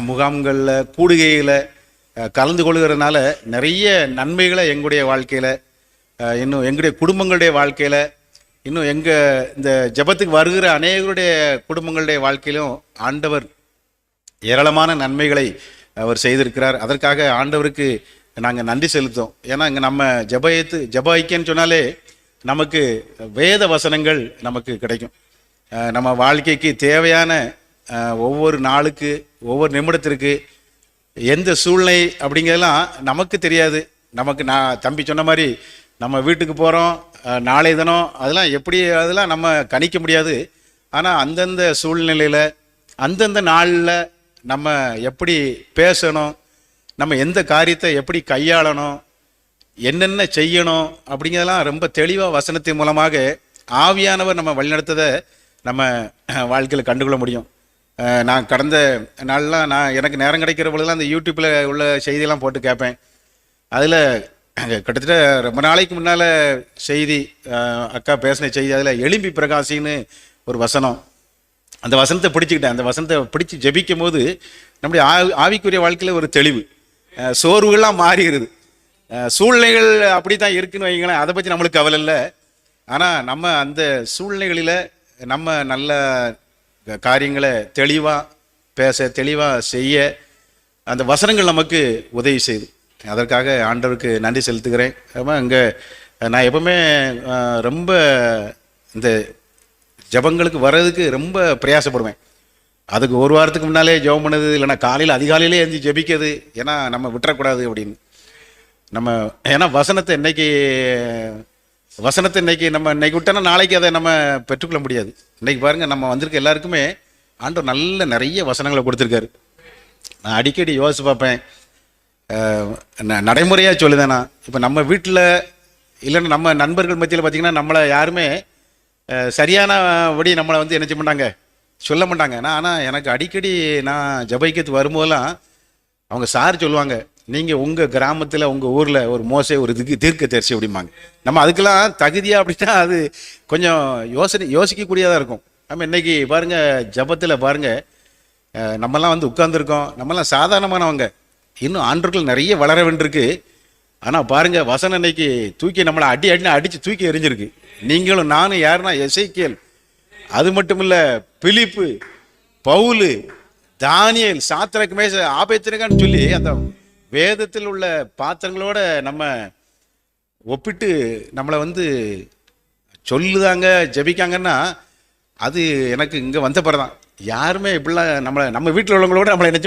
முகாம்களில் கூடுகையில் கலந்து கொள்கிறதுனால நிறைய நன்மைகளை எங்களுடைய வாழ்க்கையில், இன்னும் எங்களுடைய குடும்பங்களுடைய வாழ்க்கையில், இன்னும் இந்த ஜெபத்துக்கு வருகிற அநேகருடைய குடும்பங்களுடைய வாழ்க்கையிலும் ஆண்டவர் ஏராளமான நன்மைகளை அவர் செய்திருக்கிறார். அதற்காக ஆண்டவருக்கு நாங்கள் நன்றி செலுத்தோம். ஏன்னா இங்கே நம்ம ஜெப ஐக்கியன்னு சொன்னாலே நமக்கு வேத வசனங்கள் நமக்கு கிடைக்கும். நம்ம வாழ்க்கைக்கு தேவையான ஒவ்வொரு நாளுக்கு ஒவ்வொரு நிமிடத்திற்கு எந்த சூழ்நிலை அப்படிங்கிறதெல்லாம் நமக்கு தெரியாது. நான் தம்பி சொன்ன மாதிரி நம்ம வீட்டுக்கு போகிறோம், நாளை தினம் அதெல்லாம் நம்ம கணிக்க முடியாது. ஆனால் அந்தந்த சூழ்நிலையில் அந்தந்த நாளில் நம்ம எப்படி பேசணும், நம்ம எந்த காரியத்தை எப்படி கையாளணும், என்னென்ன செய்யணும் அப்படிங்கிறதெல்லாம் ரொம்ப தெளிவாக வசனத்தின் மூலமாக ஆவியானவர் நம்ம வழிநடத்ததை நம்ம வாழ்க்கையில் கண்டுகொள்ள முடியும். நான் கடந்த நாள்லாம் எனக்கு நேரம் கிடைக்கிற பொழுதுலாம் அந்த யூடியூப்பில் உள்ள செய்தியெல்லாம் போட்டு கேட்பேன். அதில் கிட்டத்தட்ட ரொம்ப நாளைக்கு முன்னால் செய்தி அக்கா பேசின செய்தி, அதில் எலும்பி பிரகாசின்னு ஒரு வசனம். அந்த வசனத்தை பிடிச்சிக்கிட்டேன். அந்த வசனத்தை பிடிச்சி ஜெபிக்கும் போது நம்முடைய ஆவிக்குரிய வாழ்க்கையில் ஒரு தெளிவு, சோர்வுகள்லாம் மாறிடுது. சூழ்நிலைகள் அப்படி தான் இருக்குன்னு வைங்களேன், அதை பற்றி நம்மளுக்கு கவலை இல்லை. ஆனால் நம்ம அந்த சூழ்நிலைகளில் நம்ம நல்ல காரியங்களை தெளிவாக பேச, தெளிவாக செய்ய அந்த வசனங்கள் நமக்கு உதவி செய்யுது. அதற்காக ஆண்டவருக்கு நன்றி செலுத்துகிறேன். இங்கே நான் எப்பவுமே ரொம்ப இந்த ஜபங்களுக்கு வர்றதுக்கு ரொம்ப பிரயாசப்படுவேன். அதுக்கு ஒரு வாரத்துக்கு முன்னாலே ஜெபம் பண்ணது, இல்லைன்னா காலையில் அதிகாலையிலே எழுந்து ஜெபிக்கிறது. ஏன்னா நம்ம விட்டுறக்கூடாது அப்படின்னு. ஏன்னா வசனத்தை இன்னைக்கு நம்ம இன்னைக்கு விட்டோன்னா நாளைக்கு அதை நம்ம பெற்றுக்கொள்ள முடியாது. இன்னைக்கு பாருங்கள், நம்ம வந்திருக்க எல்லாருக்குமே ஆண்டவர் நிறைய வசனங்களை கொடுத்துருக்காரு. நான் அடிக்கடி யோசிச்சு பார்ப்பேன், நடைமுறையாக சொல்லுதேண்ணா. இப்போ நம்ம வீட்டில் இல்லைன்னா நம்ம நண்பர்கள் மத்தியில் பார்த்திங்கன்னா நம்மளை யாருமே சரியானபடி நம்மளை என்ன செய்ய மாட்டாங்க, சொல்ல மாட்டாங்க. ஆனால் எனக்கு அடிக்கடி நான் ஜெபத்துக்கு வரும்போதெல்லாம் அவங்க சார் சொல்லுவாங்க, நீங்கள் உங்கள் கிராமத்தில் உங்கள் ஊரில் ஒரு ஒரு தீர்க்க தரிசி அப்படிம்பாங்க. நம்ம அதுக்கெல்லாம் தகுதியாக அப்படின்னா அது கொஞ்சம் யோசிக்கக்கூடியதாக இருக்கும். நம்ம இன்றைக்கி பாருங்கள், ஜபத்தில் பாருங்கள், நம்மலாம் உட்கார்ந்துருக்கோம், நம்மலாம் சாதாரணமானவங்க, இன்னும் ஆண்டவர்கள் நிறைய வளர வேண்டியிருக்கு. ஆனால் பாருங்கள், வசனம் இன்னைக்கு தூக்கி நம்மளை அடித்து தூக்கி எறிஞ்சிருக்கு. நீங்களும் நானும் யாருன்னா எசேக்கியேல், அது மட்டும் இல்லை பிலிப்பு, பவுலு, தானியேல், சாத்ராக், மேஷாக், ஆபேத்நேகோன்னு சொல்லி அந்த வேதத்தில் உள்ள பாத்திரங்களோட நம்ம ஒப்பிட்டு நம்மளை சொல்லுதாங்க, ஜபிக்காங்கன்னா அது எனக்கு இங்கே வந்த பிறதான். யாருமே இப்படிலாம் நம்ம வீட்டில் உள்ளவங்களோட நம்மளை நினைச்சு